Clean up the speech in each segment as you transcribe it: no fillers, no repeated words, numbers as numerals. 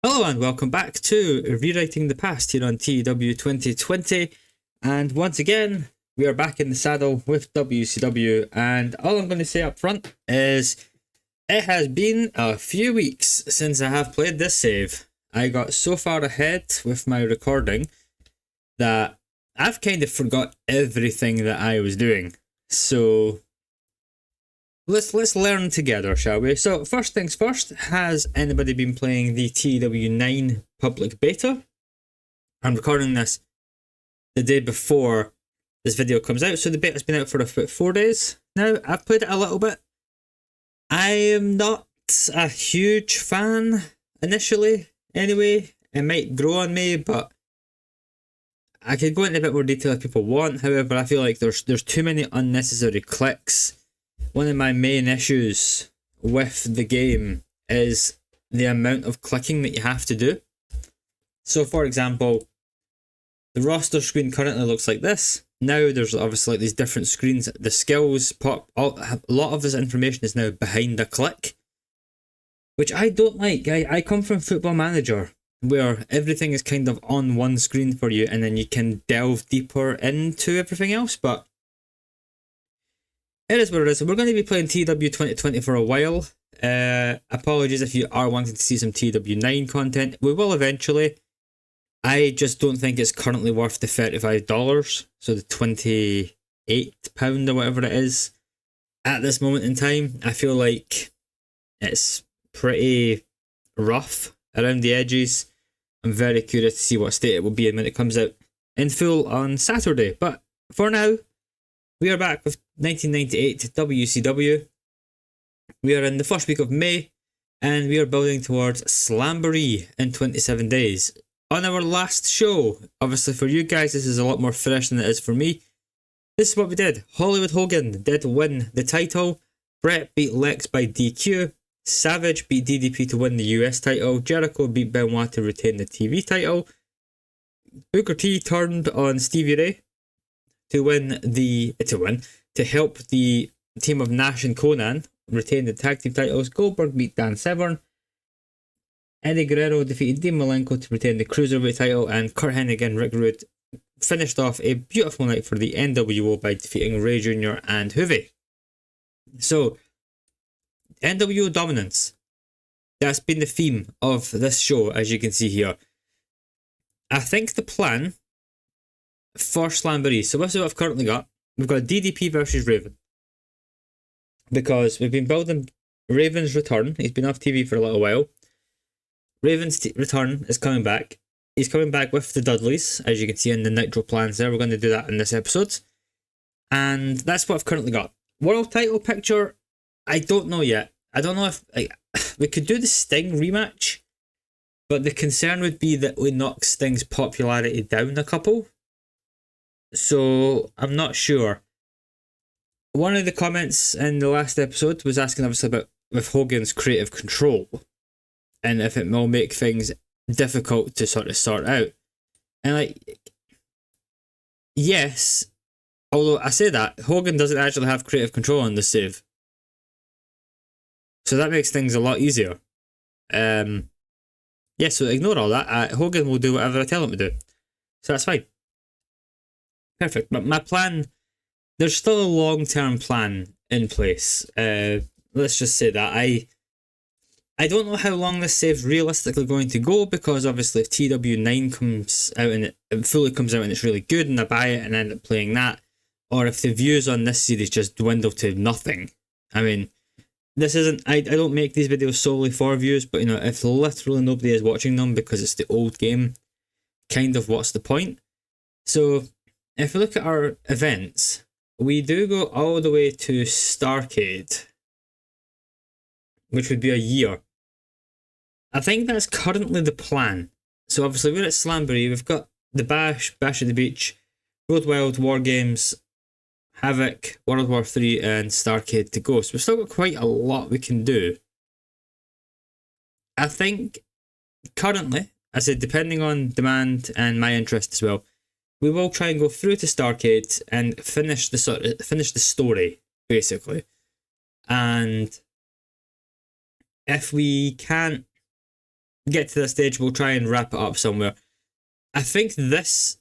Hello and welcome back to Rewriting the Past here on TEW 2020, and once again we are back in the saddle with WCW, and all I'm going to say up front is it has been a few weeks since I have played this save. I got so far ahead with my recording that I've kind of forgot everything that I was doing, so let's learn together, shall we? So first things first, has anybody been playing the TEW9 public beta? I'm recording this the day before this video comes out, so the beta's been out for about 4 days now. I've played it a little bit. I am not a huge fan initially, anyway. It might grow on me, but I could go into a bit more detail if people want. However, I feel like there's too many unnecessary clicks. One of my main issues with the game is the amount of clicking that you have to do. So for example, the roster screen currently looks like this. Now there's obviously like these different screens. The skills pop, a lot of this information is now behind a click, which I don't like. I come from Football Manager, where everything is kind of on one screen for you and then you can delve deeper into everything else, but it is what it is. We're going to be playing TEW 2020 for a while. Apologies if you are wanting to see some TEW9 content. We will eventually. I just don't think it's currently worth the $35, so the £28 or whatever it is. At this moment in time, I feel like it's pretty rough around the edges. I'm very curious to see what state it will be in when it comes out in full on Saturday. But for now, we are back with 1998 WCW. We are in the first week of May, and we are building towards Slamboree in 27 days. On our last show, obviously for you guys this is a lot more fresh than it is for me. This is what we did. Hollywood Hogan did win the title. Bret beat Lex by DQ. Savage beat DDP to win the US title. Jericho beat Benoit to retain the TV title. Booker T turned on Stevie Ray to help the team of Nash and Conan retain the tag team titles. Goldberg beat Dan Severn. Eddie Guerrero defeated Dean Malenko to retain the Cruiserweight title, and Kurt Hennig and Rick Rude finished off a beautiful night for the NWO by defeating Ray Jr. and Hoovy. So, NWO dominance. That's been the theme of this show, as you can see here. I think the plan for Slamboree, so this is what I've currently got. We've got DDP versus Raven, because we've been building Raven's return. He's been off TV for a little while. Raven's return is coming back. He's coming back with the Dudleys, as you can see in the Nitro plans there. We're going to do that in this episode. And that's what I've currently got. World title picture, I don't know yet. I don't know if we could do the Sting rematch, but the concern would be that we knock Sting's popularity down a couple. So I'm not sure. One of the comments in the last episode was asking obviously about with Hogan's creative control and if it will make things difficult to sort out. And like, yes, although I say that, Hogan doesn't actually have creative control on the save. So that makes things a lot easier. Yeah, so ignore all that. Hogan will do whatever I tell him to do. So that's fine. Perfect. But my plan, there's still a long-term plan in place. Let's just say that. I don't know how long this save's realistically going to go, because obviously if TEW9 comes out and it fully comes out and it's really good and I buy it and end up playing that, or if the views on this series just dwindle to nothing. I mean, this isn't, I don't make these videos solely for views, but you know, if literally nobody is watching them because it's the old game, kind of what's the point? So if we look at our events, we do go all the way to Starrcade, which would be a year. I think that's currently the plan. So obviously we're at Slamboree, we've got the Bash at the Beach, Road Wild, War Games, Havoc, World War 3 and Starrcade to go. So we've still got quite a lot we can do. I think currently, I said depending on demand and my interest as well, we will try and go through to Starrcade and finish the story, basically. And if we can't get to this stage, we'll try and wrap it up somewhere. I think this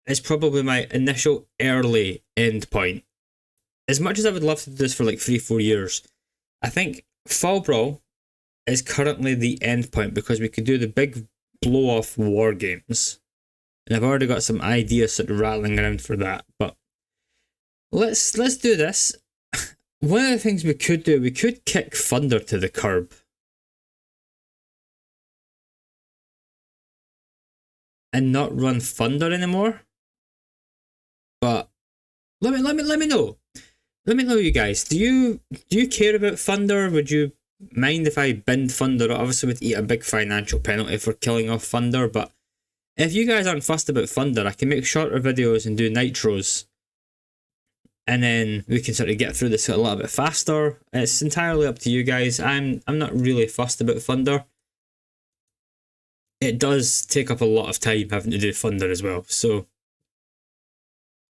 is probably my initial early end point. As much as I would love to do this for like 3-4 years, I think Fall Brawl is currently the end point because we could do the big blow off war games. And I've already got some ideas sort of rattling around for that. But let's do this. One of the things we could do, we could kick Thunder to the curb. And not run Thunder anymore. But let me know. Let me know, you guys. Do you care about Thunder? Would you mind if I binned Thunder? Obviously, would eat a big financial penalty for killing off Thunder. But if you guys aren't fussed about Thunder, I can make shorter videos and do nitros, and then we can sort of get through this a little bit faster. It's entirely up to you guys. I'm not really fussed about Thunder. It does take up a lot of time having to do Thunder as well, so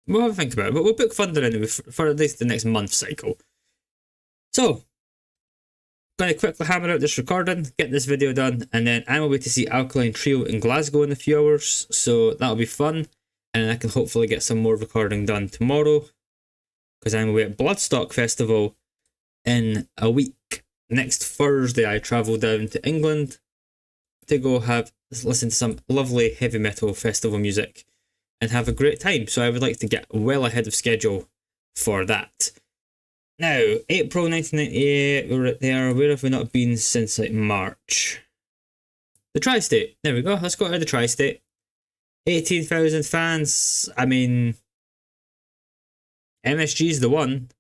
we'll have a think about it. But we'll book Thunder anyway for at least the next month cycle. So, going to quickly hammer out this recording, get this video done, and then I'm away to see Alkaline Trio in Glasgow in a few hours, so that'll be fun, and I can hopefully get some more recording done tomorrow, because I'm away at Bloodstock Festival in a week. Next Thursday I travel down to England to go listen to some lovely heavy metal festival music and have a great time, so I would like to get well ahead of schedule for that. Now, April 1998, we're there. Where have we not been since like March? The Tri-State. There we go. Let's go to the Tri-State. 18,000 fans. I mean, MSG's the one.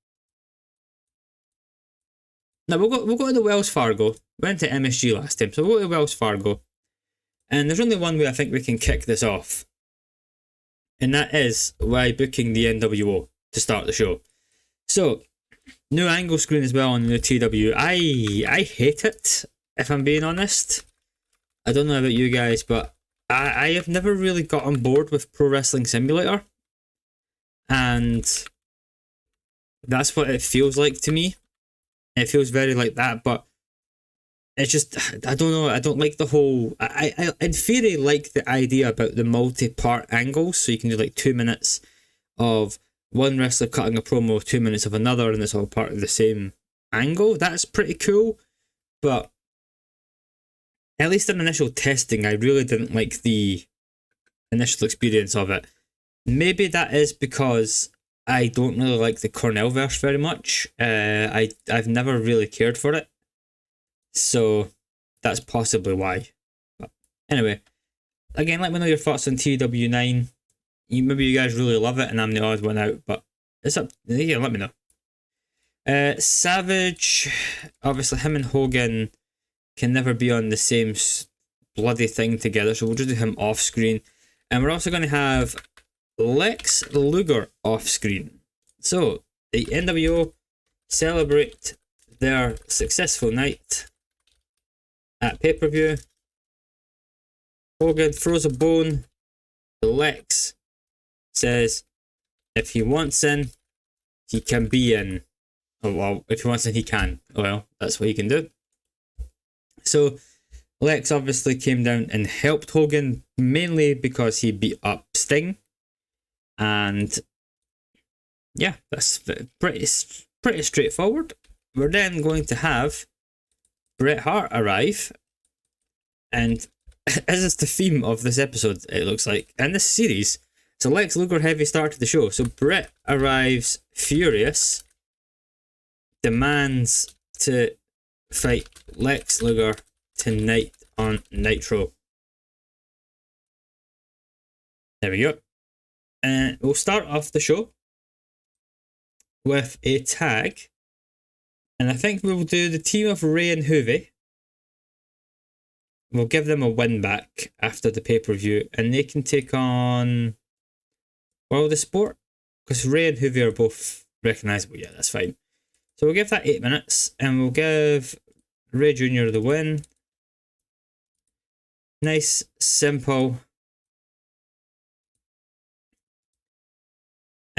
No, we'll go to the Wells Fargo. We went to MSG last time, so we'll go to Wells Fargo. And there's only one way I think we can kick this off. And that is by booking the NWO to start the show. So, new angle screen as well on the new TEW. I hate it, if I'm being honest. I don't know about you guys, but I have never really got on board with Pro Wrestling Simulator. And that's what it feels like to me. It feels very like that, but it's just, I don't know, I don't like the whole, I in theory like the idea about the multi-part angles, so you can do like 2 minutes of one wrestler cutting a promo, 2 minutes of another, and it's all part of the same angle. That's pretty cool, but at least in initial testing, I really didn't like the initial experience of it. Maybe that is because I don't really like the Cornellverse very much. I've never really cared for it, so that's possibly why. But anyway, again, let me know your thoughts on TW9. Maybe you guys really love it and I'm the odd one out, but it's up. Yeah, let me know. Savage, obviously him and Hogan can never be on the same bloody thing together, so we'll just do him off screen. And we're also going to have Lex Luger off screen. So the NWO celebrate their successful night at pay-per-view. Hogan throws a bone to Lex, says if he wants in, he can be in. Oh, well, if he wants in, he can. Well, that's what he can do. So Lex obviously came down and helped Hogan, mainly because he beat up Sting. And yeah, that's pretty straightforward. We're then going to have Bret Hart arrive, and as is the theme of this episode, it looks like, and this series. So Lex Luger heavy start to the show. So Bret arrives furious, demands to fight Lex Luger tonight on Nitro. There we go. And we'll start off the show with a tag. And I think we'll do the team of Ray and Hoovy. We'll give them a win back after the pay-per-view. And they can take on World of Sport. Because Ray and Hoovy are both recognisable. Yeah, that's fine. So we'll give that 8 minutes. And we'll give Ray Jr. the win. Nice, simple.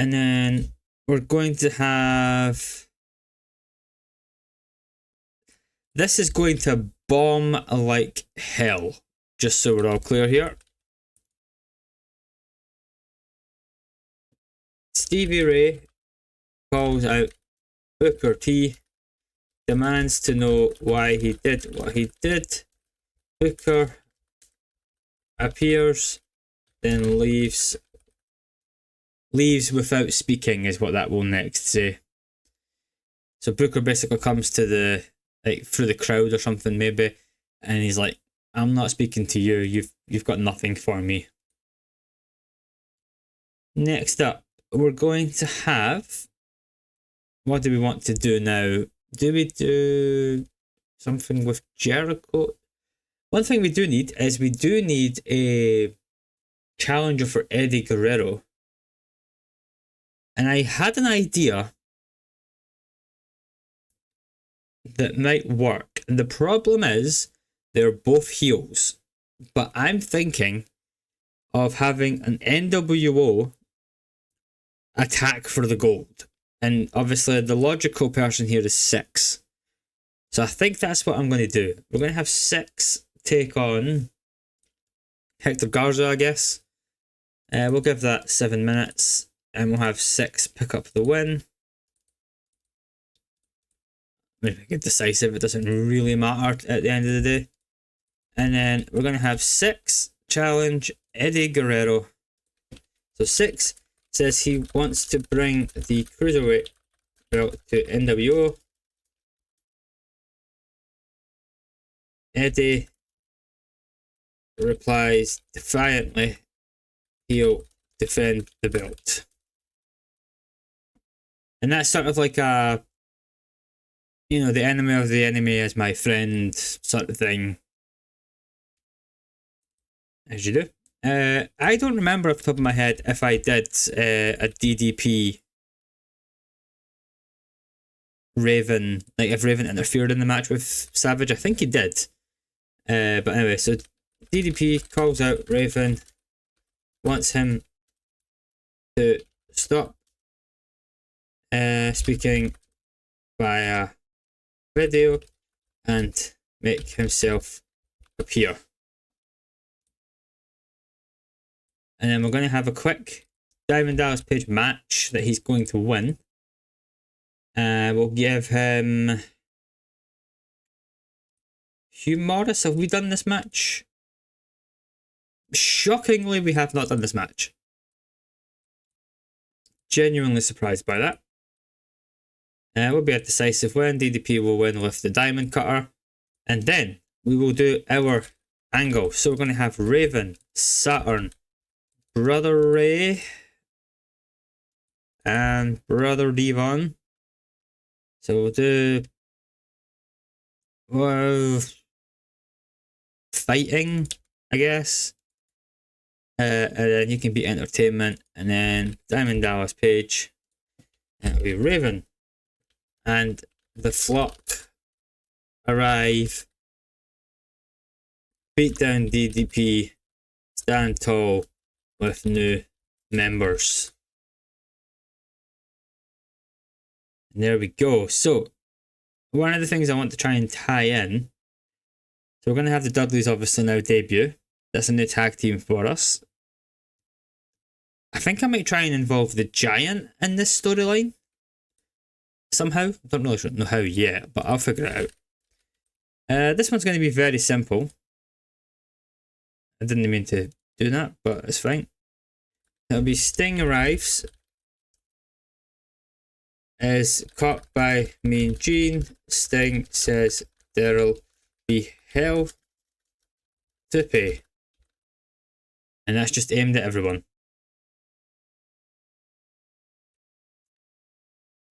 And then we're going to have this is going to bomb like hell. Just so we're all clear here. Stevie Ray calls out Booker T, demands to know why he did what he did. Booker appears, then leaves without speaking is what that will next say. So Booker basically comes to the, like, through the crowd or something maybe, and he's like, I'm not speaking to you, you've got nothing for me. Next up, we're going to have, what do we want to do now? Do we do something with Jericho? One thing we do need is we do need a challenger for Eddie Guerrero. And I had an idea that might work. The problem is they're both heels. But I'm thinking of having an NWO attack for the gold. And obviously the logical person here is Six. So I think that's what I'm going to do. We're going to have Six take on Hector Garza, I guess. We'll give that 7 minutes. And we'll have Six pick up the win. Maybe get decisive, it doesn't really matter at the end of the day. And then we're going to have Six challenge Eddie Guerrero. So Six says he wants to bring the Cruiserweight belt to NWO. Eddie replies defiantly, he'll defend the belt. And that's sort of like a, you know, the enemy of the enemy is my friend sort of thing. As you do. I don't remember off the top of my head if I did a DDP Raven, like if Raven interfered in the match with Savage. I think he did. But anyway, so DDP calls out Raven, wants him to stop speaking via video and make himself appear. And then we're going to have a quick Diamond Dallas Page match that he's going to win. We'll give him Hugh Morris. Have we done this match? Shockingly, we have not done this match. Genuinely surprised by that. Will be a decisive win. DDP will win with the Diamond Cutter. And then we will do our angle. So we're going to have Raven, Saturn, Brother Ray, and Brother Devon. So we'll do fighting, I guess. And then you can be entertainment. And then Diamond Dallas Page. And it'll be Raven. And the flock arrive. Beat down DDP. Stand tall with new members. And there we go. So, one of the things I want to try and tie in. So we're going to have the Dudleys obviously now debut. That's a new tag team for us. I think I might try and involve the Giant in this storyline. Somehow. I don't really know how yet, but I'll figure it out. This one's going to be very simple. I didn't mean to do that, but it's fine. It'll be Sting arrives. Is caught by Mean Gene. Sting says there'll be hell to pay. And that's just aimed at everyone.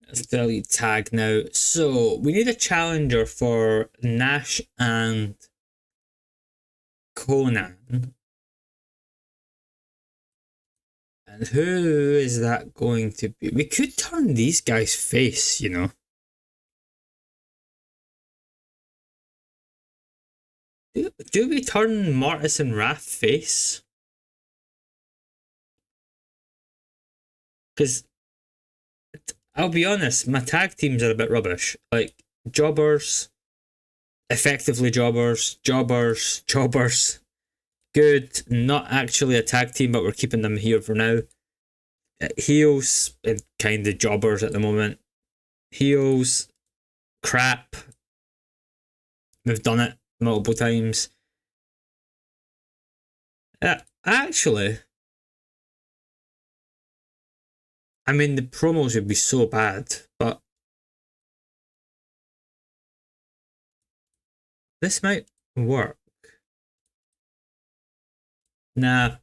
Let's delete tag now. So we need a challenger for Nash and Conan. And who is that going to be? We could turn these guys face, you know. Do we turn Mortis and Wrath face? Because I'll be honest, my tag teams are a bit rubbish. Like Jobbers, effectively jobbers. Good, not actually a tag team, but we're keeping them here for now. Heels and kind of jobbers at the moment. Heels, crap. We've done it multiple times. Actually, I mean, the promos would be so bad, but this might work. Nah.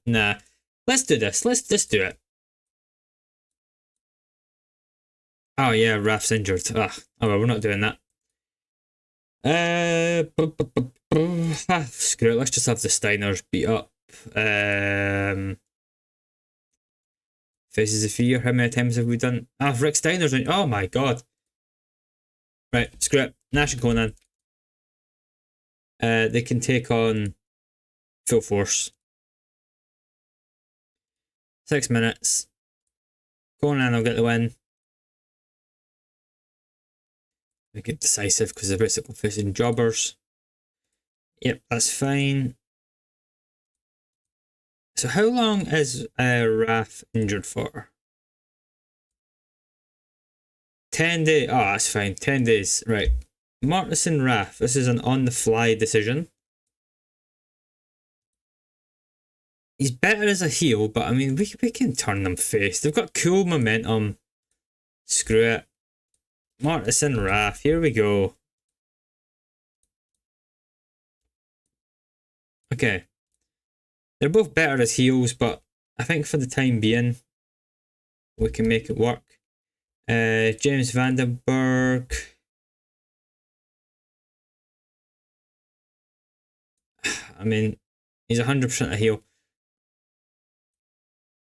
Let's do this. Let's just do it. Oh yeah, Raf's injured. Oh well, we're not doing that. Screw it. Let's just have the Steiners beat up. Faces of Fear. How many times have we done? Rick Steiner's in. Oh my god. Right, screw it. Nash and Conan. They can take on Full Force. 6 minutes. Conan will get the win. Make it decisive because they're basically facing jobbers. Yep, that's fine. So how long is Raf injured for? 10 days. Oh, that's fine. 10 days. Right. Martis and Raf. This is an on-the-fly decision. He's better as a heel, but I mean, we can turn them face. They've got cool momentum. Screw it. Martis and Raf. Here we go. Okay. They're both better as heels, but I think for the time being, we can make it work. James Vandenberg. I mean, he's 100% a heel.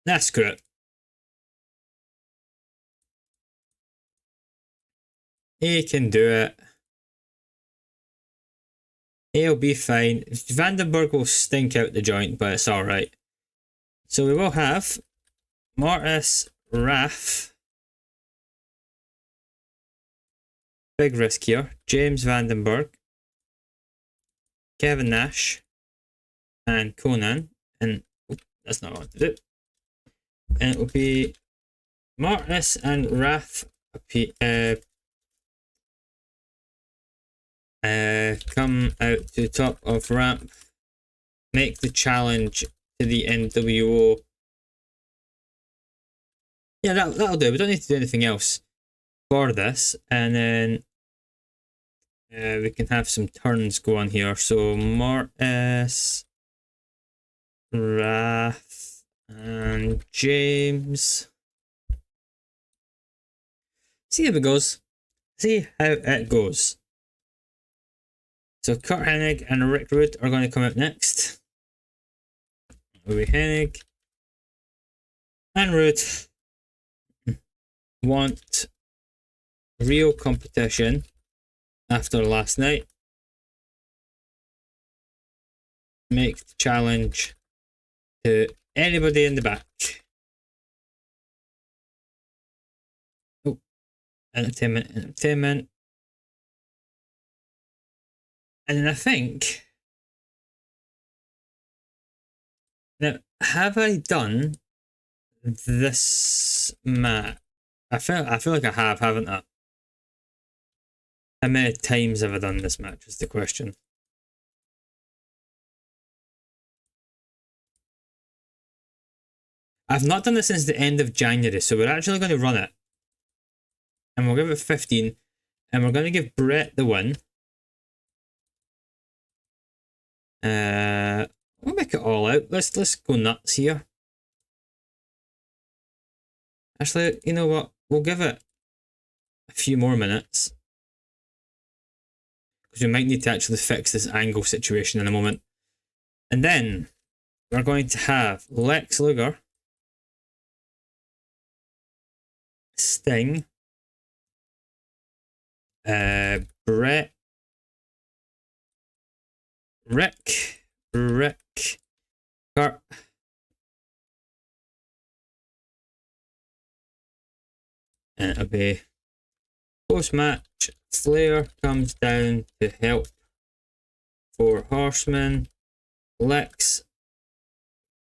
Nah, screw it. He can do it. He'll be fine. Vandenberg will stink out the joint, but it's alright. So we will have Martis, Raf. Big risk here. James Vandenberg. Kevin Nash. And Conan. And that's not what I want to do. And it will be Martis and Raf come out to the top of ramp, make the challenge to the NWO. Yeah, that'll do. We don't need to do anything else for this, and then we can have some turns go on here. So Martis, Raf, and James. See how it goes. See how it goes. So Kurt Hennig and Rick Rude are going to come out next. Louis Hennig and Rude want real competition after last night. Make the challenge to anybody in the back. Oh, entertainment. And then I think, now, have I done this match? I feel like I have, haven't I? How many times have I done this match is the question. I've not done it since the end of January, so we're actually going to run it. And we'll give it 15, and we're going to give Brett the win. We'll make it all out. Let's go nuts here. Actually, you know what? We'll give it a few more minutes. Because we might need to actually fix this angle situation in a moment. And then we're going to have Lex Luger, Sting, Brett, Rick, Kurt, and it'll be post-match. Flair comes down to help 4 Horsemen. Lex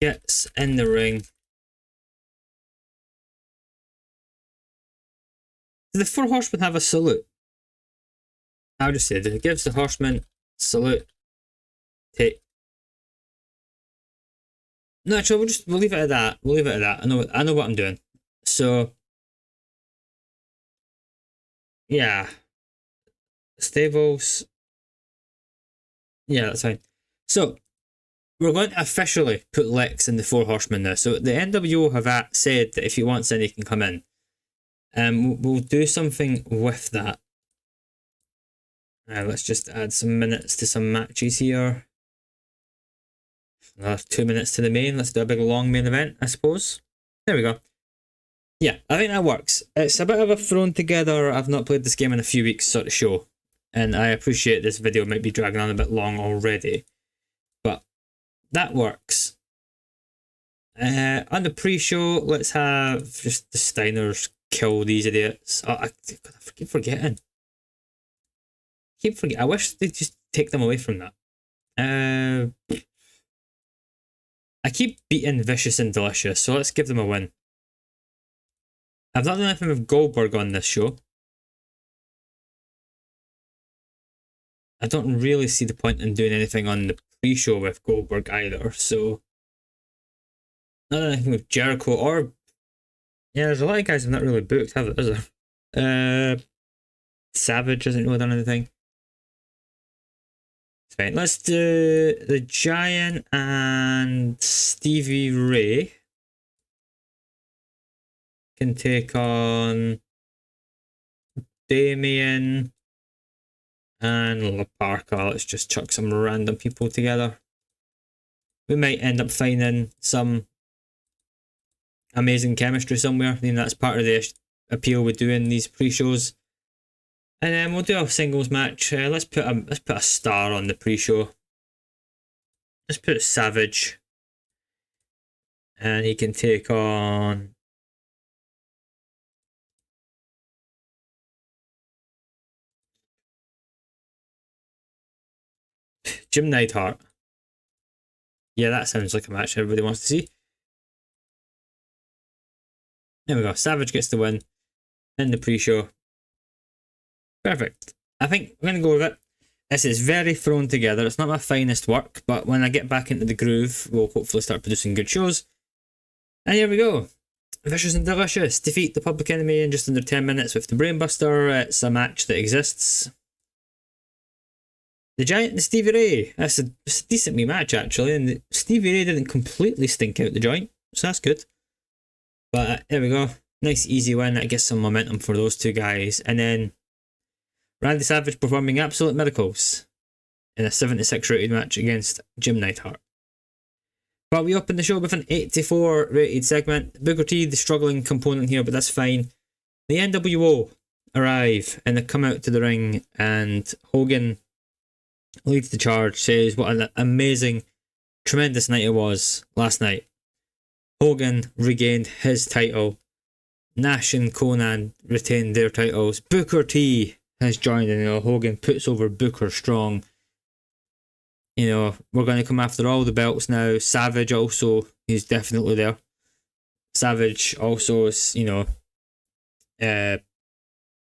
gets in the ring. Do the 4 Horsemen have a salute? I'll just say that it gives the Horsemen salute. Take. No, actually, we'll leave it at that. We'll leave it at that. I know what I'm doing. So, yeah, Stables. Yeah, that's fine. So, we're going to officially put Lex in the 4 Horsemen now. So the NWO have said that if he wants in, he can come in. We'll do something with that. Let's just add some minutes to some matches here. Another 2 minutes to the main. Let's do a big long main event, I suppose. There we go. Yeah, I think that works. It's a bit of a thrown together, I've not played this game in a few weeks sort of show. And I appreciate this video might be dragging on a bit long already. But that works. On the pre-show, let's have just the Steiners kill these idiots. Oh, I keep forgetting. I wish they'd just take them away from that. I keep beating Vicious and Delicious, so let's give them a win. I've not done anything with Goldberg on this show. I don't really see the point in doing anything on the pre-show with Goldberg either, so... Not done anything with Jericho or... Yeah, there's a lot of guys I've not really booked, have there, is there? Savage hasn't really done anything. It's fine. Let's do the Giant and Stevie Ray. Can take on Damien and La Parca. Let's just chuck some random people together. We might end up finding some amazing chemistry somewhere. I mean, that's part of the appeal with doing these pre-shows. And then we'll do a singles match. Let's put a star on the pre-show. Let's put Savage, and he can take on Jim Neidhart. Yeah, that sounds like a match everybody wants to see. There we go. Savage gets the win in the pre-show. Perfect. I think I'm going to go with it. This is very thrown together. It's not my finest work, but when I get back into the groove, we'll hopefully start producing good shows. And here we go. Vicious and Delicious defeat the Public Enemy in just under 10 minutes with the Brainbuster. It's a match that exists. The Giant and Stevie Ray. It's a decent wee match, actually. And Stevie Ray didn't completely stink out the joint, so that's good. But there we go. Nice easy win. That gets some momentum for those two guys. And then Randy Savage performing absolute miracles in a 76 rated match against Jim Neidhart. But we open the show with an 84 rated segment. Booker T, the struggling component here, but that's fine. The NWO arrive and they come out to the ring, and Hogan leads the charge, says what an amazing, tremendous night it was last night. Hogan regained his title. Nash and Conan retained their titles. Booker T has joined, and Hogan puts over Booker strong. We're going to come after all the belts now. Savage also, he's definitely there. Savage also is,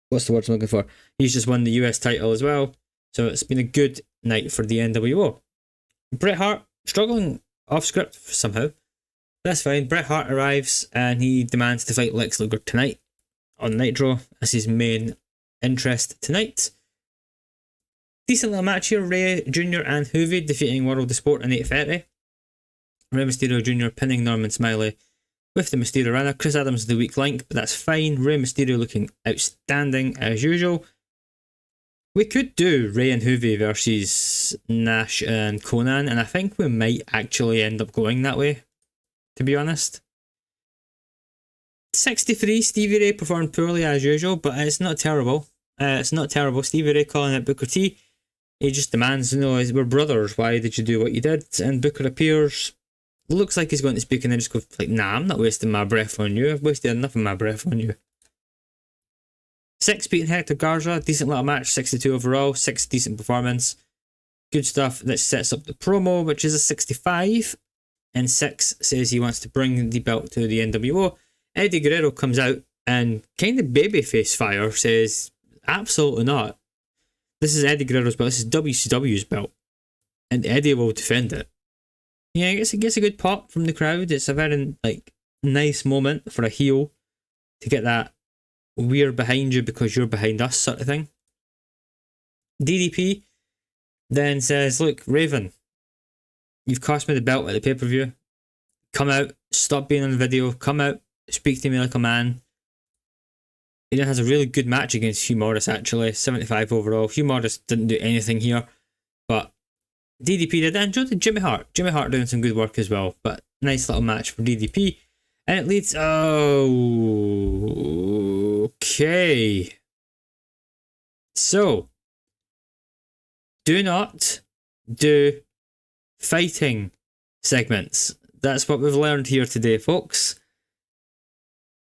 what's the word I'm looking for? He's just won the US title as well. So it's been a good night for the NWO. Bret Hart struggling off script somehow. That's fine. Bret Hart arrives and he demands to fight Lex Luger tonight on Nitro as his main interest tonight. Decent little match here. Rey Jr. and Hoovy defeating World of Sport in 8:30. Rey Mysterio Jr. pinning Norman Smiley with the Mysterio Runner. Chris Adams the weak link, but that's fine. Rey Mysterio looking outstanding as usual. We could do Rey and Hoovy versus Nash and Conan, and I think we might actually end up going that way, to be honest. 63, Stevie Ray performed poorly as usual, but it's not terrible. Stevie Ray calling out Booker T. He just demands, we're brothers, why did you do what you did? And Booker appears, looks like he's going to speak, and then just goes like, nah, I'm not wasting my breath on you. I've wasted enough of my breath on you. 6 beating Hector Garza, decent little match, 62 overall, 6 decent performance. good stuff that sets up the promo, which is a 65. And 6 says he wants to bring the belt to the NWO. Eddie Guerrero comes out and kind of babyface fire says, absolutely not. This is Eddie Guerrero's belt. This is WCW's belt. And Eddie will defend it. Yeah, I guess it gets a good pop from the crowd. It's a very nice moment for a heel to get that we're behind you because you're behind us sort of thing. DDP then says, look, Raven, you've cost me the belt at the pay-per-view. Come out, stop being on the video, come out, speak to me like a man. He then has a really good match against Hugh Morris, actually. 75 overall. Hugh Morris didn't do anything here, but DDP did. And so did Jimmy Hart. Jimmy Hart doing some good work as well, but nice little match for DDP. And it leads... Oh, okay. So, do not do fighting segments. That's what we've learned here today, folks.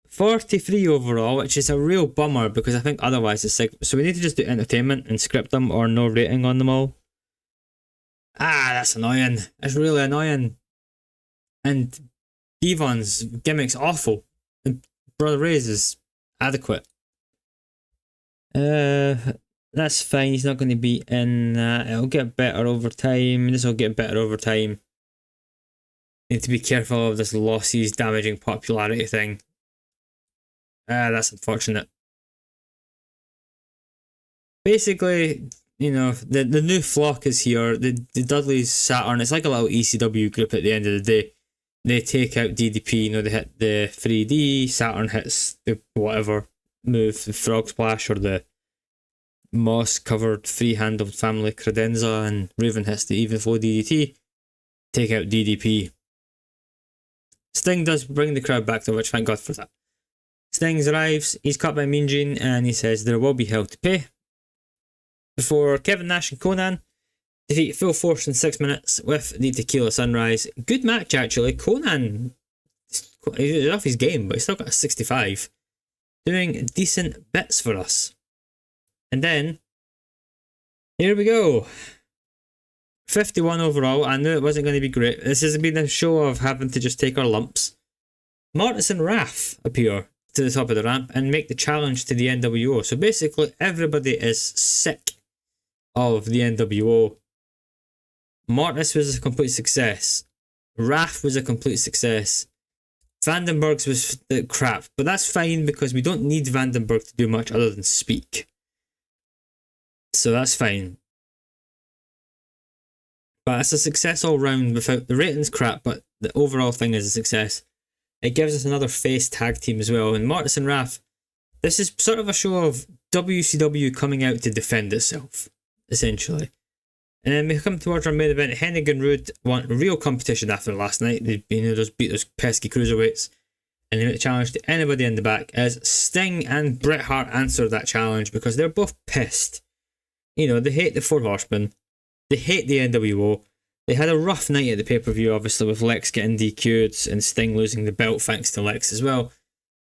43 overall, which is a real bummer because I think otherwise it's like... So we need to just do entertainment and script them or no rating on them all. That's annoying. It's really annoying. And Devon's gimmick's awful. And Brother Ray's is adequate. That's fine. He's not going to be in that. It'll get better over time. This will get better over time. Need to be careful of this losses damaging popularity thing. That's unfortunate. Basically, you know, the new flock is here. The Dudley's Saturn. It's like a little ECW group at the end of the day. They take out DDP, you know, they hit the 3D, Saturn hits the whatever move, the frog splash or the moss covered free-handled family credenza, and Raven hits the even flow DDT, take out DDP. Sting does bring the crowd back to which, thank God for that. Sting arrives, he's caught by Mean Gene, and he says there will be hell to pay. Before Kevin Nash and Conan defeat Full Force in 6 minutes with the Tequila Sunrise. Good match, actually. Conan, he's off his game, but he's still got a 65. Doing decent bits for us. And then, here we go. 51 overall. I knew it wasn't going to be great. This has been a show of having to just take our lumps. Mortis and Raph appear to the top of the ramp and make the challenge to the NWO. So basically, everybody is sick of the NWO. Mortis was a complete success. Raph was a complete success. Vandenberg's was the crap, but that's fine because we don't need Vandenberg to do much other than speak. So that's fine. But it's a success all round without the ratings crap, but the overall thing is a success. It gives us another face tag team as well. And Mortis and Raph, this is sort of a show of WCW coming out to defend itself, essentially. And then we come towards our main event. Hennig and Rude want real competition after last night. They just beat those pesky cruiserweights. And they make the challenge to anybody in the back as Sting and Bret Hart answer that challenge because they're both pissed. You know, they hate the Four Horsemen. They hate the NWO. They had a rough night at the pay-per-view, obviously, with Lex getting DQ'd and Sting losing the belt thanks to Lex as well.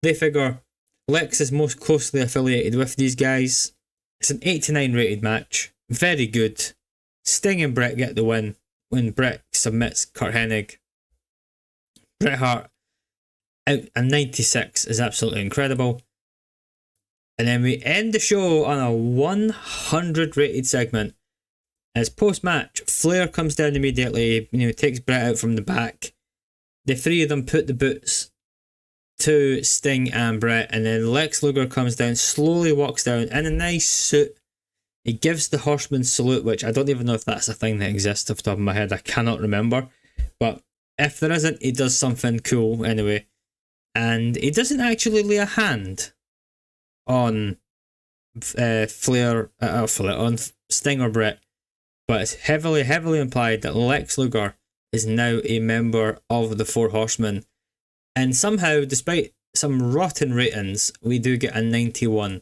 They figure Lex is most closely affiliated with these guys. It's an 8-9 rated match. Very good. Sting and Bret get the win when Bret submits Kurt Hennig. Bret Hart out a 96 is absolutely incredible. And then we end the show on a 100 rated segment. As post-match, Flair comes down immediately, takes Bret out from the back. The three of them put the boots to Sting and Bret, and then Lex Luger comes down, slowly walks down in a nice suit. He gives the Horseman salute, which I don't even know if that's a thing that exists off the top of my head. I cannot remember. But if there isn't, he does something cool anyway. And he doesn't actually lay a hand on Flair, on Sting or Bret. But it's heavily, heavily implied that Lex Luger is now a member of the Four Horsemen. And somehow, despite some rotten ratings, we do get a 91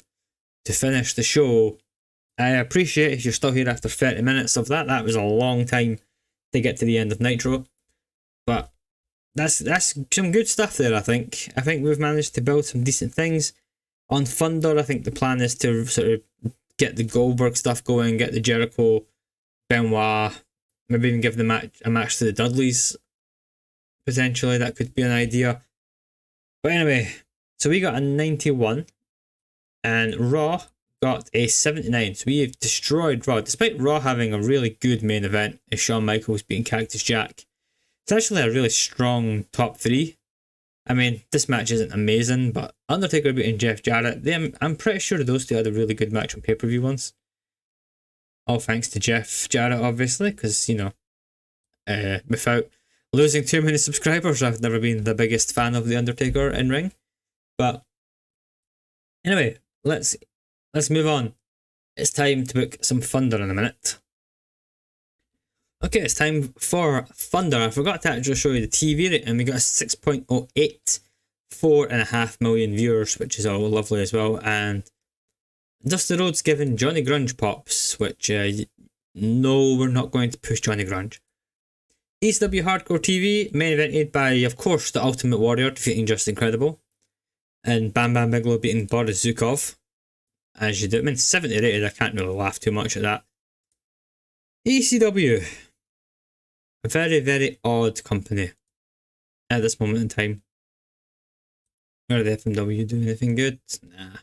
to finish the show. I appreciate if you're still here after 30 minutes of that. That was a long time to get to the end of Nitro. But that's some good stuff there, I think. I think we've managed to build some decent things. On Thunder, I think the plan is to sort of get the Goldberg stuff going, get the Jericho Benoit, maybe even give a match to the Dudleys. Potentially, that could be an idea. But anyway, so we got a 91, and Raw got a 79. So we have destroyed Raw, despite Raw having a really good main event as Shawn Michaels beating Cactus Jack. It's actually a really strong top 3. I mean, this match isn't amazing, but Undertaker beating Jeff Jarrett, I'm pretty sure those two had a really good match on pay-per-view once. All thanks to Jeff Jarrett, obviously, because, you know, without losing too many subscribers, I've never been the biggest fan of The Undertaker in ring. But anyway, let's move on. It's time to book some Thunder in a minute. Okay, it's time for Thunder. I forgot to actually show you the TV rating. We got a 6.08, 4.5 million viewers, which is all lovely as well. And Dusty Rhodes giving Johnny Grunge pops, which, no, we're not going to push Johnny Grunge. ECW Hardcore TV, main evented by, of course, the Ultimate Warrior defeating Just Incredible. And Bam Bam Bigelow beating Boris Zukov. As you do. I mean, 70 rated, I can't really laugh too much at that. ECW. A very, very odd company at this moment in time. Are the FMW doing anything good? Nah.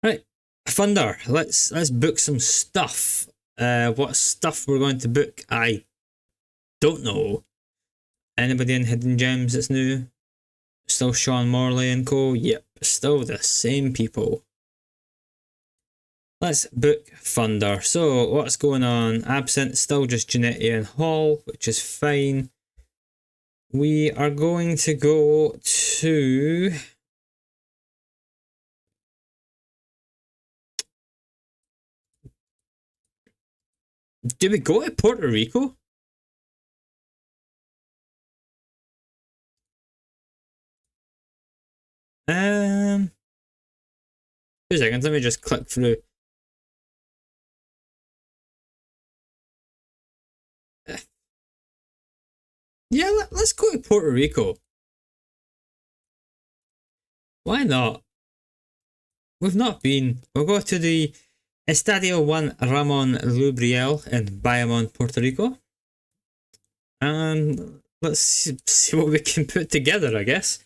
Right, Thunder. Let's book some stuff. What stuff we're going to book, I don't know. Anybody in Hidden Gems that's new? Still Sean Morley and co? Yep, still the same people. Let's book Thunder. So, what's going on? Absent, still just Jannetty and Hall, which is fine. We are going to go to... Do we go to Puerto Rico? 2 seconds, let me just click through. Yeah, let's go to Puerto Rico. Why not? We've not been. We'll go to the Estadio Juan Ramon Lubriel in Bayamon, Puerto Rico. And let's see what we can put together, I guess.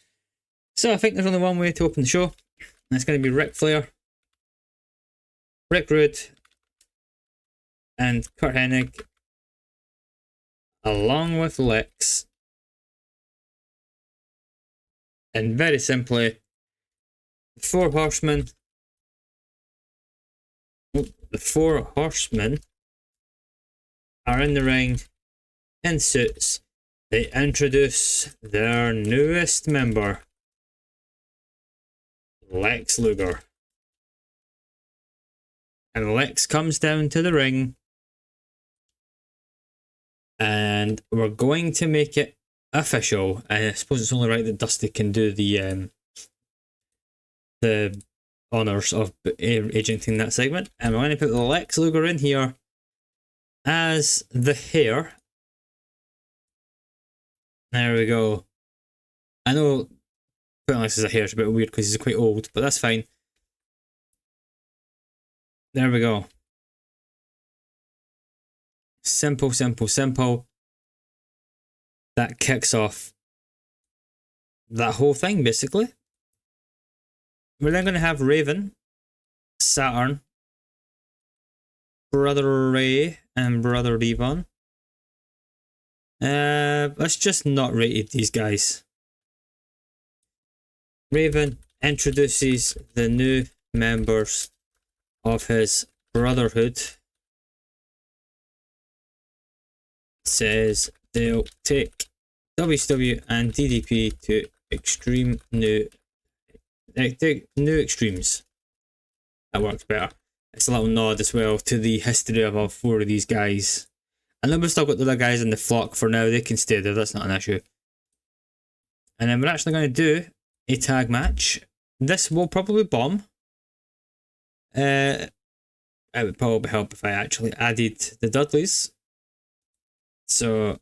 So I think there's only one way to open the show. And it's going to be Ric Flair, Rick Rude, and Kurt Hennig, along with Lex. And very simply, the 4 Horsemen. The 4 Horsemen are in the ring in suits. They introduce their newest member, Lex Luger. And Lex comes down to the ring. And we're going to make it official. And I suppose it's only right that Dusty can do the honours of agenting that segment. And we're going to put Lex Luger in here as the hair. There we go. I know putting Lex as a hair is a bit weird because he's quite old, but that's fine. There we go. Simple, simple, simple. That kicks off that whole thing, basically. We're then going to have Raven, Saturn, Brother Ray, and Brother Devon. Let's just not rate these guys. Raven introduces the new members of his Brotherhood. Says they'll take WCW and DDP to new extremes. That works better. It's a little nod as well to the history of all 4 of these guys. And then we've still got the other guys in the flock for now. They can stay there, that's not an issue. And then we're actually going to do a tag match. This will probably bomb. It would probably help if I actually added the Dudleys. So,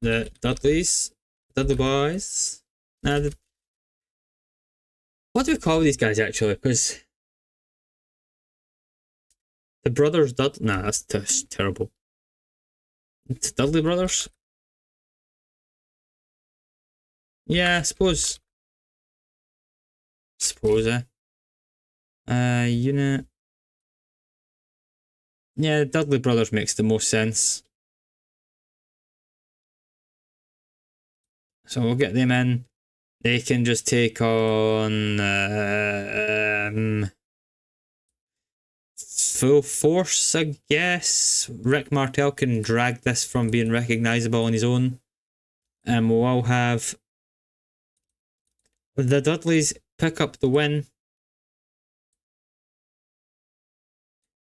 the Dudleys, Dudley Boys. What do we call these guys actually? Because The brothers Dudley. Nah, that's terrible. It's Dudley brothers. Yeah, I suppose. Unit. Yeah, Dudley brothers makes the most sense. So we'll get them in. They can just take on full force, I guess. Rick Martel can drag this from being recognisable on his own. And we'll all have the Dudleys pick up the win.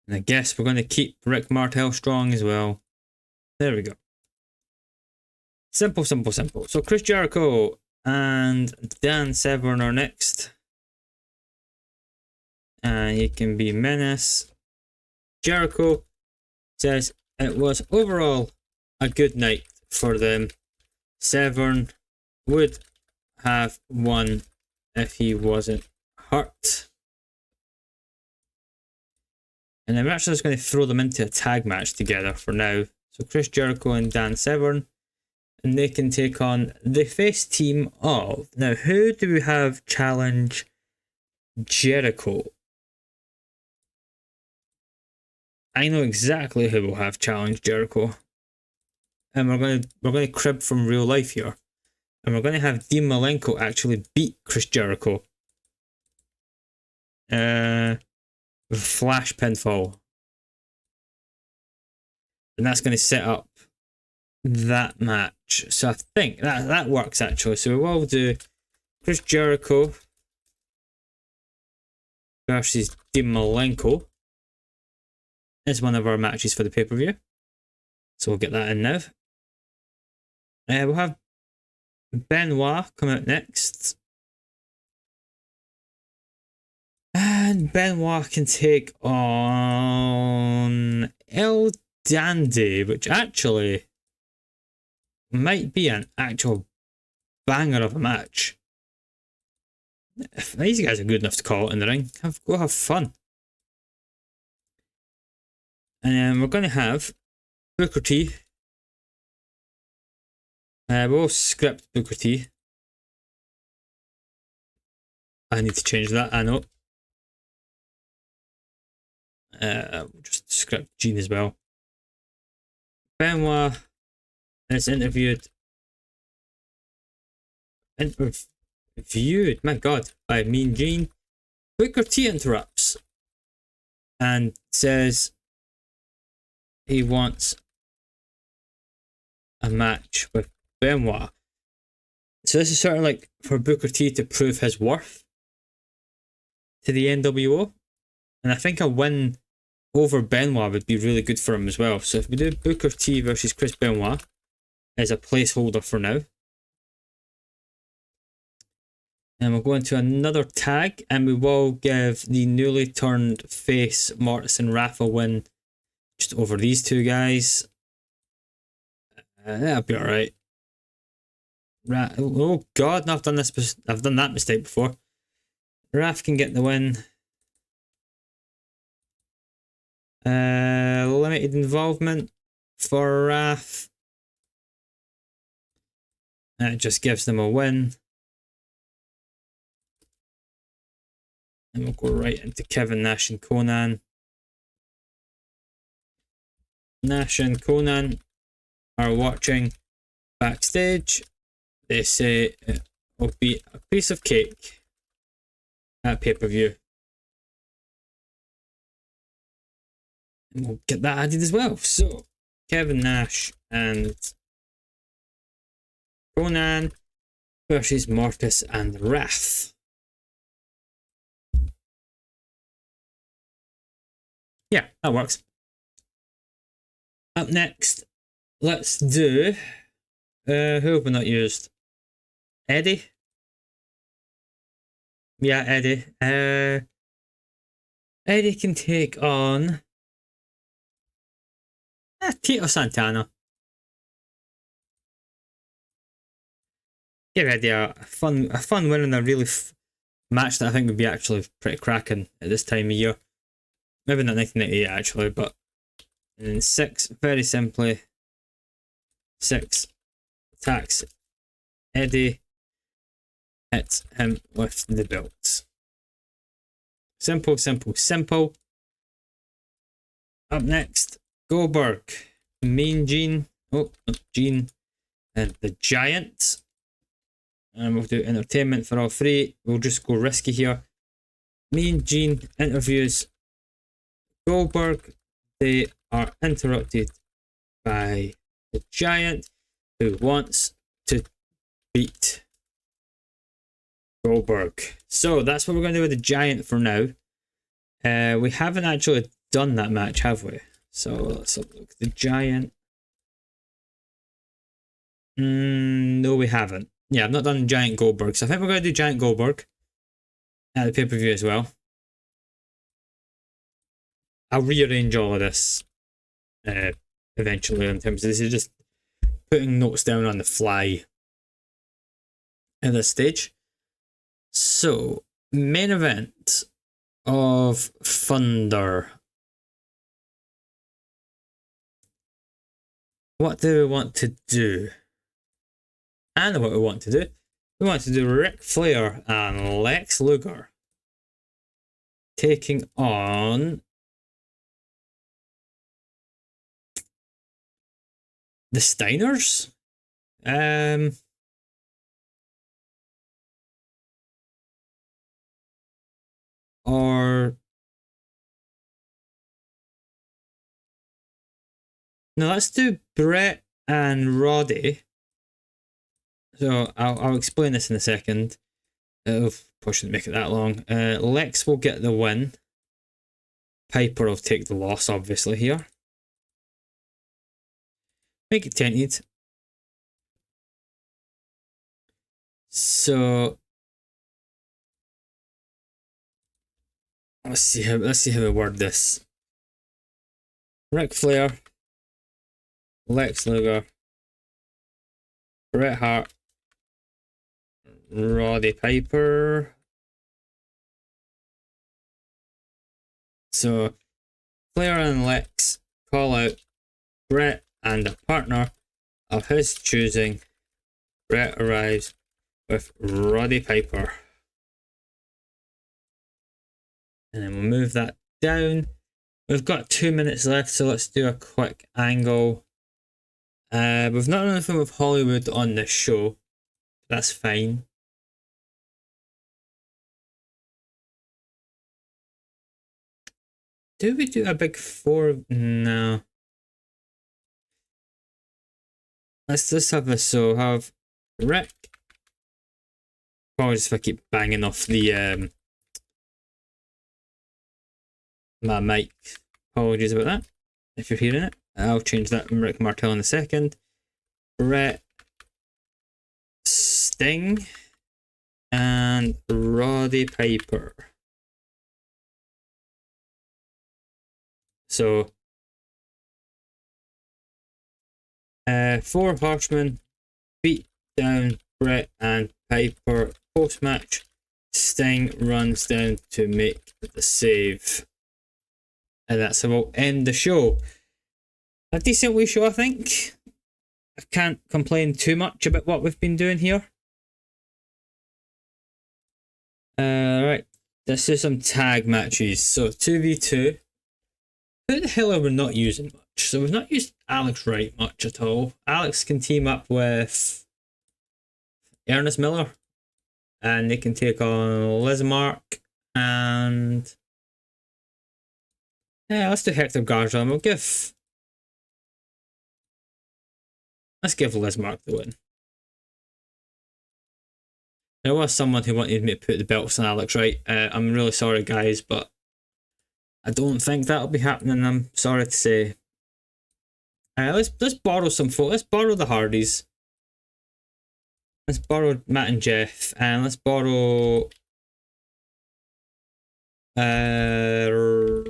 And I guess we're going to keep Rick Martel strong as well. There we go. Simple, simple, simple. So Chris Jericho and Dan Severn are next. And he can be Menace. Jericho says it was overall a good night for them. Severn would have won if he wasn't hurt. And I'm actually just going to throw them into a tag match together for now. So Chris Jericho and Dan Severn. And they can take on the face team of... Now, who do we have challenge Jericho? I know exactly who will have challenge Jericho. And we're going to crib from real life here. And we're going to have Dean Malenko actually beat Chris Jericho. Flash pinfall. And that's going to set up that match. So I think that works actually. So we will do Chris Jericho versus Dean Malenko is one of our matches for the pay-per-view. So we'll get that in now. We'll have Benoit come out next. And Benoit can take on El Dandy, which actually might be an actual banger of a match. If these guys are good enough to call it in the ring, go have fun. And then we're going to have Booker T. We'll script Booker T. I need to change that, I know. We'll just script Gene as well. Benoit is interviewed, my god, by Mean Gene. Booker T interrupts and says he wants a match with Benoit. So this is sort of like for Booker T to prove his worth to the NWO. And I think a win over Benoit would be really good for him as well. So if we do Booker T versus Chris Benoit as a placeholder for now. And we'll go into another tag and we will give the newly turned face Mortis and Raph a win just over these two guys. That'll be alright. Oh god, no, I've done that mistake before. Raph can get the win. Limited involvement for Raph. It just gives them a win. And we'll go right into Kevin Nash and Conan. Nash and Conan are watching backstage. They say it will be a piece of cake at pay-per-view. And we'll get that added as well. So, Kevin Nash and Conan versus Mortis and Wrath. Yeah, that works. Up next, let's do... who have we not used? Eddie? Yeah, Eddie. Eddie can take on... Tito Santana. Give Eddie a fun win and a really match that I think would be actually pretty cracking at this time of year. maybe not 1998 actually, but in 6, very simply, 6 attacks Eddie, hits him with the belt. Simple, simple, simple. Up next, Goldberg, Mean Gene, oh, not Gene, and the Giant. And we'll do entertainment for all three. We'll just go risky here. Mean Gene interviews Goldberg. They are interrupted by the Giant, who wants to beat Goldberg. So that's what we're going to do with the Giant for now. We haven't actually done that match, have we? So let's have a look. The Giant. No, we haven't. Yeah, I've not done Giant Goldberg, so I think we're going to do Giant Goldberg at the pay-per-view as well. I'll rearrange all of this eventually in terms of this is just putting notes down on the fly at this stage. So, main event of Thunder. What do we want to do? I know what we want to do. We want to do Ric Flair and Lex Luger taking on the Steiners. Or no, let's do Brett and Roddy. So I'll explain this in a second. Probably shouldn't make it that long. Lex will get the win. Piper will take the loss, obviously, here. Make it tainted. So let's see how we word this. Ric Flair, Lex Luger, Bret Hart, Roddy Piper. So Flair and Lex call out Bret and a partner of his choosing. Bret arrives with Roddy Piper. And then we'll move that down. We've got 2 minutes left, so let's do a quick angle. We've not done anything with Hollywood on this show. That's fine. Do we do a big four? No. Let's just have this. So have Rick. Apologies if I keep banging off the my mic. Apologies about that. If you're hearing it, I'll change that in Rick Martel in a second. Brett, Sting, and Roddy Piper. So, 4 Horsemen beat down Brett and Piper. Post-match, Sting runs down to make the save. And that's how we'll end the show. A decent wee show, I think. I can't complain too much about what we've been doing here. Right, let's do some tag matches. So 2v2. Who the hell are we not using much? So we've not used Alex Wright much at all. Alex can team up with Ernest Miller. And they can take on Liz Mark and... yeah, let's do Hector Garza and let's give Liz Mark the win. There was someone who wanted me to put the belts on Alex Wright. I'm really sorry, guys, but I don't think that'll be happening. I'm sorry to say. Let's borrow some folk. Let's borrow the Hardys. Let's borrow Matt and Jeff, and let's borrow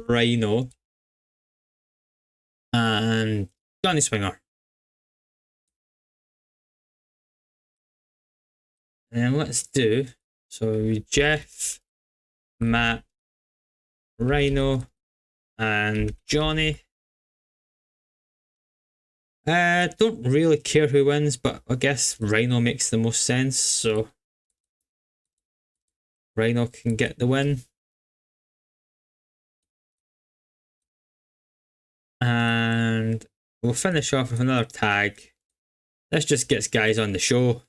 Rhino and Johnny Swinger. And let's do so Jeff, Matt, Rhino, and Johnny. Don't really care who wins, but I guess Rhino makes the most sense, so Rhino can get the win. And we'll finish off with another tag. This just gets guys on the show.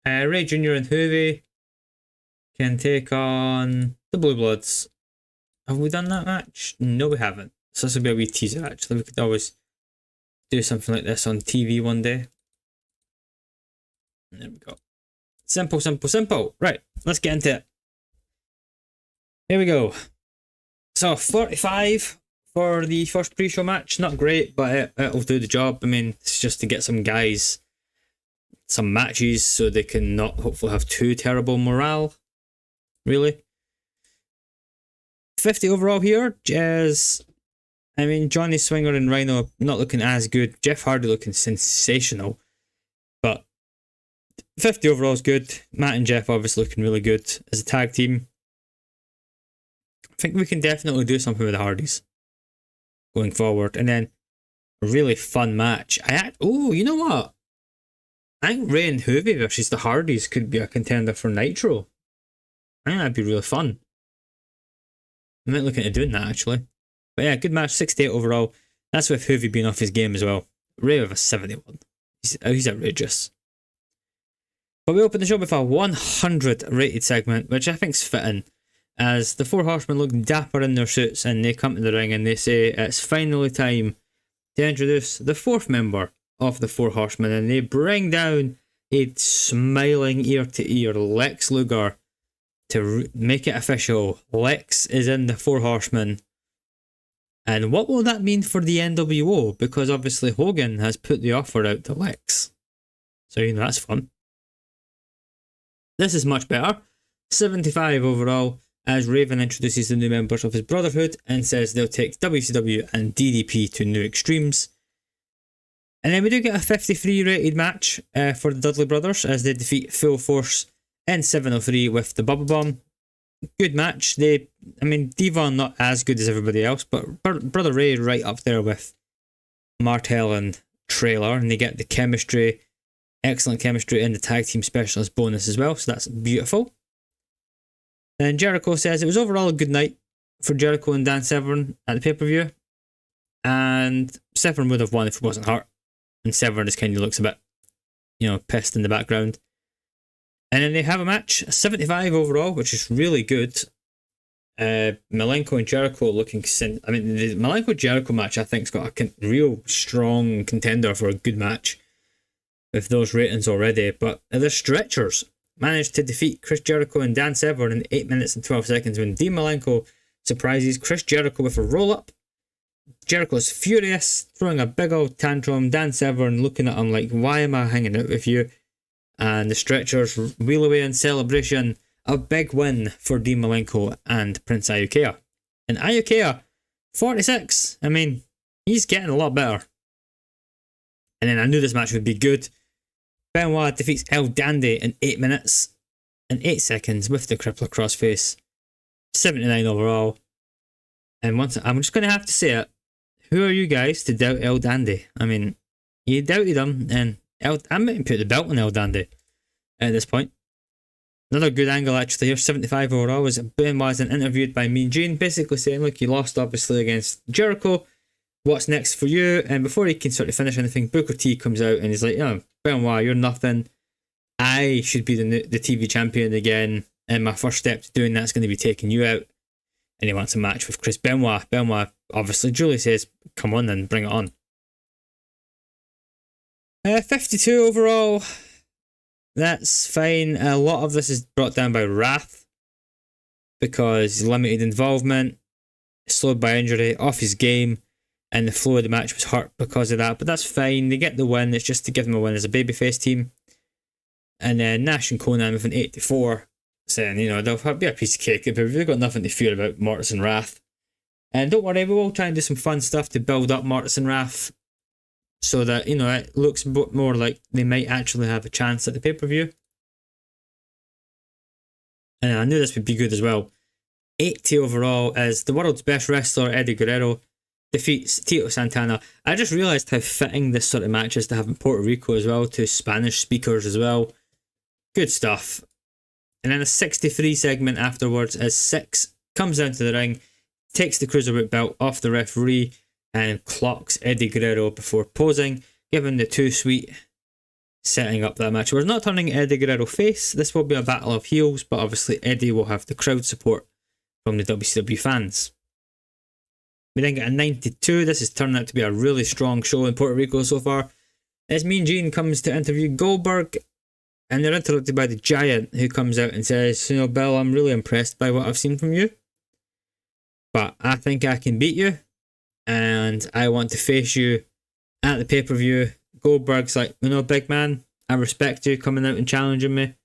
Ray Jr. and Hoovy can take on the Blue Bloods. Have we done that match? No, we haven't. So this will be a wee teaser, actually. We could always do something like this on TV one day. There we go. Simple, simple, simple. Right, let's get into it. Here we go. So 45 for the first pre-show match. Not great, but it'll do the job. I mean, it's just to get some guys some matches so they can not hopefully have too terrible morale. Really. 50 overall here is, I mean, Johnny Swinger and Rhino not looking as good. Jeff Hardy looking sensational. But 50 overall is good. Matt and Jeff obviously looking really good as a tag team. I think we can definitely do something with the Hardys going forward. And then a really fun match. Oh, you know what? I think Ray and Hoovy versus the Hardys could be a contender for Nitro. I think that'd be really fun. I might look into doing that, actually. But yeah, good match, 68 overall. That's with Hoovy being off his game as well. Ray with a 71. He's outrageous. But we open the show with a 100 rated segment, which I think's fitting, as the four horsemen look dapper in their suits and they come to the ring and they say it's finally time to introduce the fourth member of the four horsemen, and they bring down a smiling ear-to-ear Lex Luger to make it official. Lex is in the four horsemen. And what will that mean for the NWO? Because obviously Hogan has put the offer out to Lex. So, you know, that's fun. This is much better. 75 overall, as Raven introduces the new members of his Brotherhood and says they'll take WCW and DDP to new extremes. And then we do get a 53 rated match for the Dudley Brothers as they defeat Full Force in 703 with the Bubble Bomb. Good match. Devon not as good as everybody else, but Brother Ray right up there with Martel and Trailer, and they get the chemistry, excellent chemistry in the tag team specialist bonus as well, so that's beautiful. And Jericho says it was overall a good night for Jericho and Dan Severn at the pay-per-view, and Severn would have won if he wasn't hurt, and Severn just kind of looks a bit, pissed in the background. And then they have a match, 75 overall, which is really good. Malenko and Jericho looking... the Malenko-Jericho match, I think, has got a real strong contender for a good match with those ratings already. But the Stretchers managed to defeat Chris Jericho and Dan Severn in 8 minutes and 12 seconds when Dean Malenko surprises Chris Jericho with a roll-up. Jericho's furious, throwing a big old tantrum. Dan Severn looking at him like, why am I hanging out with you? And the Stretchers wheel away in celebration. A big win for Dean Malenko and Prince Iukea. And Iukea, 46. He's getting a lot better. And then I knew this match would be good. Benoit defeats El Dandy in 8 minutes and 8 seconds with the crippler crossface. 79 overall. And I'm just going to have to say it. Who are you guys to doubt El Dandy? You doubted him, and I might put the belt on El Dandy at this point. Another good angle actually here, 75 overall, was Benoit interviewed by Mean Gene, basically saying, look, you lost obviously against Jericho. What's next for you? And before he can sort of finish anything, Booker T comes out and he's like, Benoit, you're nothing. I should be the TV champion again, and my first step to doing that's going to be taking you out. And he wants a match with Chris Benoit. Benoit, obviously, Julie says, come on then, bring it on. 52 overall. That's fine. A lot of this is brought down by Wrath because limited involvement, slowed by injury, off his game, and the flow of the match was hurt because of that. But that's fine. They get the win. It's just to give them a win as a babyface team. And then Nash and Conan with an 84, saying, they'll be a piece of cake, but we've got nothing to fear about Mortis and Wrath. And don't worry, we will try and do some fun stuff to build up Mortis and Wrath, so that, it looks more like they might actually have a chance at the pay-per-view. And I knew this would be good as well. 80 overall as the world's best wrestler, Eddie Guerrero, defeats Tito Santana. I just realised how fitting this sort of match is to have in Puerto Rico as well, to Spanish speakers as well. Good stuff. And then a 63 segment afterwards as Six comes down to the ring, takes the cruiserweight belt off the referee and clocks Eddie Guerrero before posing, giving the Too Sweet setting up that match. We're not turning Eddie Guerrero face. This will be a battle of heels, but obviously Eddie will have the crowd support from the WCW fans. We then get a 92. This is turning out to be a really strong show in Puerto Rico so far. As Mean Gene comes to interview Goldberg, and they're interrupted by the Giant, who comes out and says, you know, Bill, I'm really impressed by what I've seen from you, but I think I can beat you, and I want to face you at the pay-per-view. Goldberg's like, you know, big man, I respect you coming out and challenging me.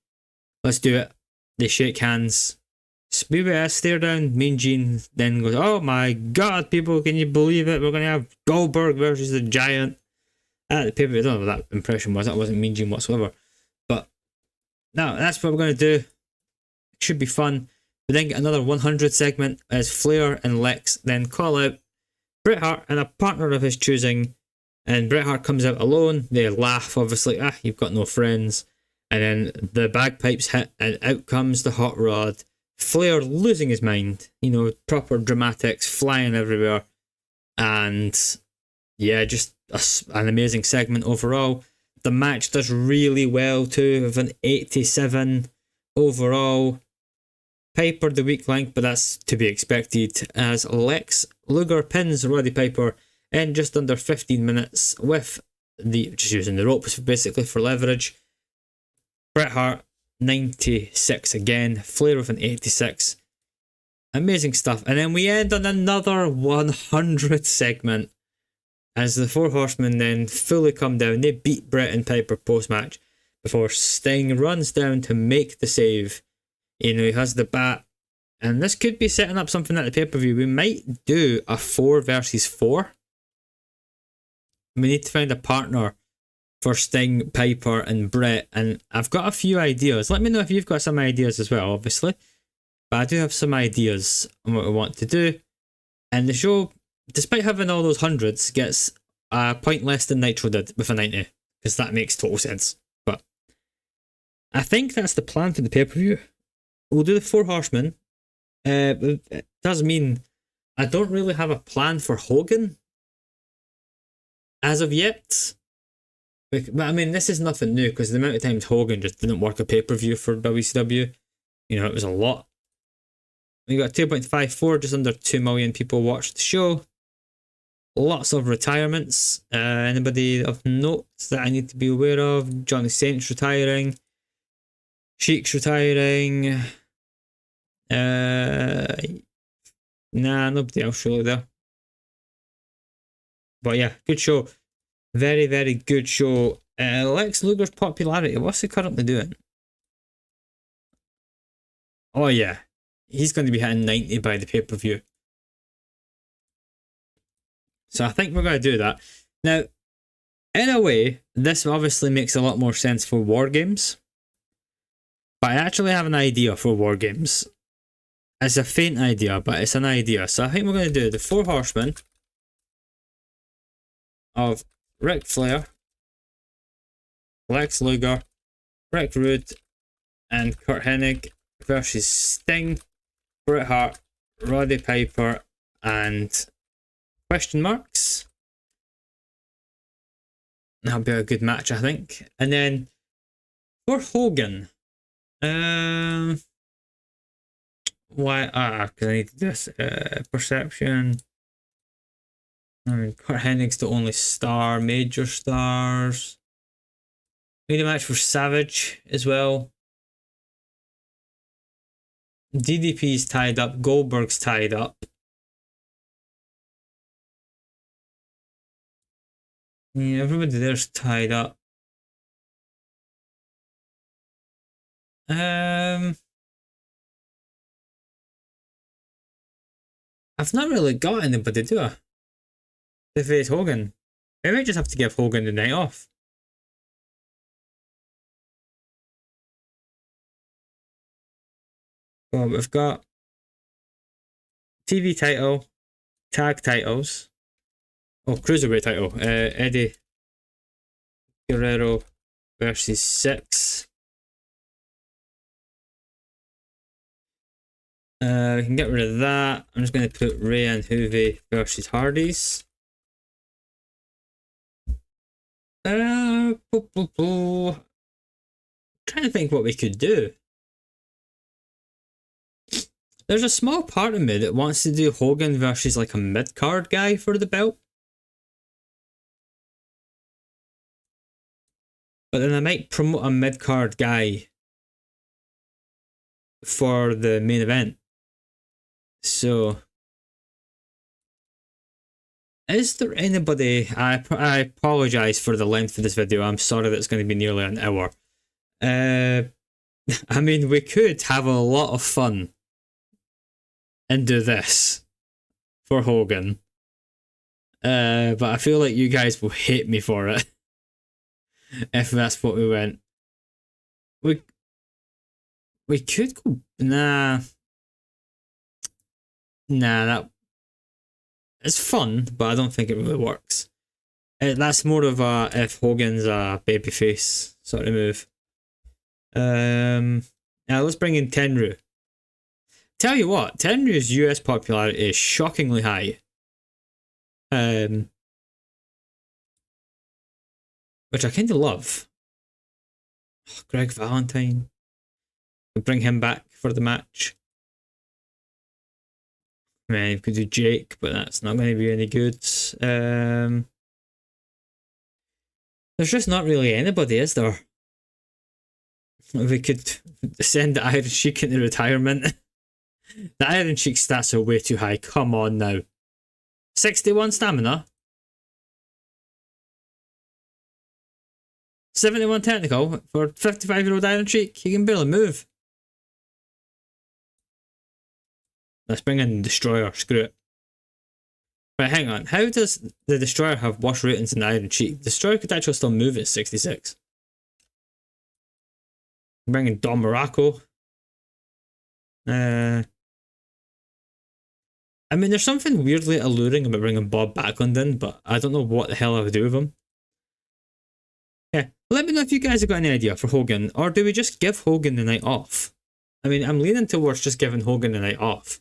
Let's do it. They shake hands. Speedway stare down. Mean Gene then goes, oh my god, people, can you believe it? We're going to have Goldberg versus the Giant at the pay-per-view. I don't know what that impression was. That wasn't Mean Gene whatsoever. But no, that's what we're going to do. It should be fun. We then get another 100 segment as Flair and Lex then call out Bret Hart and a partner of his choosing. And Bret Hart comes out alone. They laugh, obviously. You've got no friends. And then the bagpipes hit, and out comes the hot rod. Flair losing his mind. You know, proper dramatics flying everywhere. And yeah, just an amazing segment overall. The match does really well too, with an 87 overall. Piper the weak link, but that's to be expected, as Lex Luger pins Roddy Piper in just under 15 minutes with just using the ropes basically for leverage. Bret Hart 96 again, Flair with an 86. Amazing stuff. And then we end on another 100 segment as the Four Horsemen then fully come down. They beat Bret and Piper post-match before Sting runs down to make the save. You know, he has the bat. And this could be setting up something at the pay-per-view. We might do a 4 versus 4. We need to find a partner for Sting, Piper and Bret. And I've got a few ideas. Let me know if you've got some ideas as well, obviously. But I do have some ideas on what we want to do. And the show, despite having all those hundreds, gets a point less than Nitro did with a 90. Because that makes total sense. But I think that's the plan for the pay-per-view. We'll do the Four Horsemen. It does mean I don't really have a plan for Hogan as of yet. But I mean, this is nothing new, because the amount of times Hogan just didn't work a pay-per-view for WCW, you know, it was a lot. We got 2.54, just under 2 million people watched the show. Lots of retirements. Anybody of note that I need to be aware of? Johnny Saint's retiring. Sheik's retiring. Nah, nobody else really there. But yeah, good show. Very, very good show. Lex Luger's popularity, what's he currently doing? Oh yeah, he's going to be hitting 90 by the pay-per-view. So I think we're going to do that. Now, in a way, this obviously makes a lot more sense for War Games. But I actually have an idea for War Games. It's a faint idea, but it's an idea. So I think we're going to do the Four Horsemen of Ric Flair, Lex Luger, Rick Rude, and Kurt Hennig versus Sting, Bret Hart, Roddy Piper, and question marks. That'll be a good match, I think. And then for Hogan, why? Because I need to do this. Perception. I mean, Kurt Hennig's the only star, major stars. We need a match for Savage as well. DDP's tied up. Goldberg's tied up. Yeah, everybody there's tied up. I've not really got anybody, do I? To face Hogan. I might just have to give Hogan the night off. Well, we've got TV title, tag titles. Oh, cruiserweight title. Eddie Guerrero versus Six. We can get rid of that. I'm just going to put Ray and Hoovy versus Hardys. Trying to think what we could do. There's a small part of me that wants to do Hogan versus like a mid-card guy for the belt. But then I might promote a mid-card guy for the main event. So, is there anybody... I apologise for the length of this video. I'm sorry that it's going to be nearly an hour. I mean, we could have a lot of fun and do this for Hogan. But I feel like you guys will hate me for it. If that's what we went. We could go... Nah, that... It's fun, but I don't think it really works. That's more of a if Hogan's a babyface sort of move. Now let's bring in Tenryu. Tell you what, Tenryu's US popularity is shockingly high. Which I kind of love. Greg Valentine. We'll bring him back for the match. I mean, we could do Jake, but that's not going to be any good. There's just not really anybody, is there? We could send the Iron Sheik into retirement. The Iron Sheik stats are way too high. Come on now. 61 stamina. 71 technical for 55-year-old Iron Sheik. He can barely move. Let's bring in the Destroyer. Screw it. Right, hang on. How does the Destroyer have worse ratings than the Iron Sheik? Destroyer could actually still move at 66. Bring in Don Morocco. I mean, there's something weirdly alluring about bringing Bob Backlund in, but I don't know what the hell I would do with him. Yeah, let me know if you guys have got any idea for Hogan, or do we just give Hogan the night off? I mean, I'm leaning towards just giving Hogan the night off.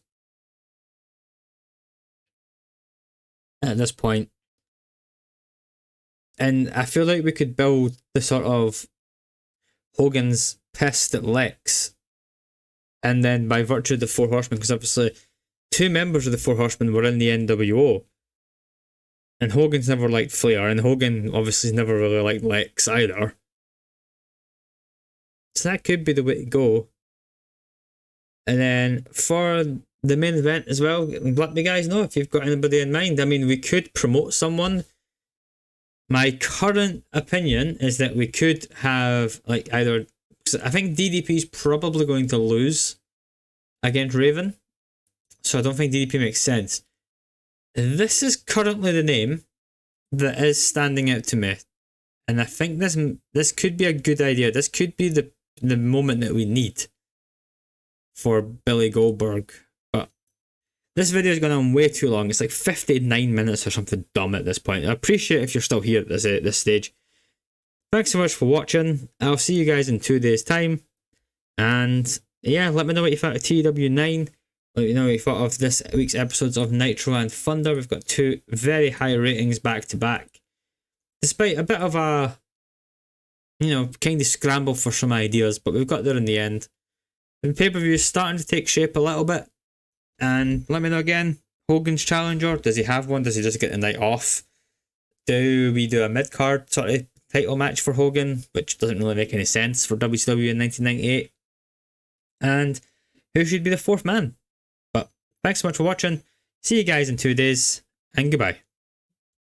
At this point. And I feel like we could build the sort of Hogan's pissed at Lex, and then by virtue of the Four Horsemen, because obviously 2 members of the Four Horsemen were in the NWO, and Hogan's never liked Flair, and Hogan obviously never really liked Lex either. So that could be the way to go. And then for the main event as well, let me guys know if you've got anybody in mind. I mean, we could promote someone. My current opinion is that we could have like either... I think DDP's probably going to lose against Raven, so I don't think DDP makes sense. This is currently the name that is standing out to me, and I think this could be a good idea. This could be the moment that we need for Billy Goldberg. But this video is going on way too long. It's like 59 minutes or something dumb at this point. I appreciate if you're still here at this stage. Thanks so much for watching. I'll see you guys in 2 days' time. And yeah, let me know what you thought of TEW9. Let me know what you thought of this week's episodes of Nitro and Thunder. We've got 2 very high ratings back to back. Despite a bit of a, kind of scramble for some ideas, but we've got there in the end. The pay-per-view is starting to take shape a little bit. And let me know again, Hogan's challenger, does he have one? Does he just get the night off? Do we do a mid-card sort of title match for Hogan, which doesn't really make any sense for WCW in 1998? And who should be the 4th man? But thanks so much for watching. See you guys in 2 days, and goodbye.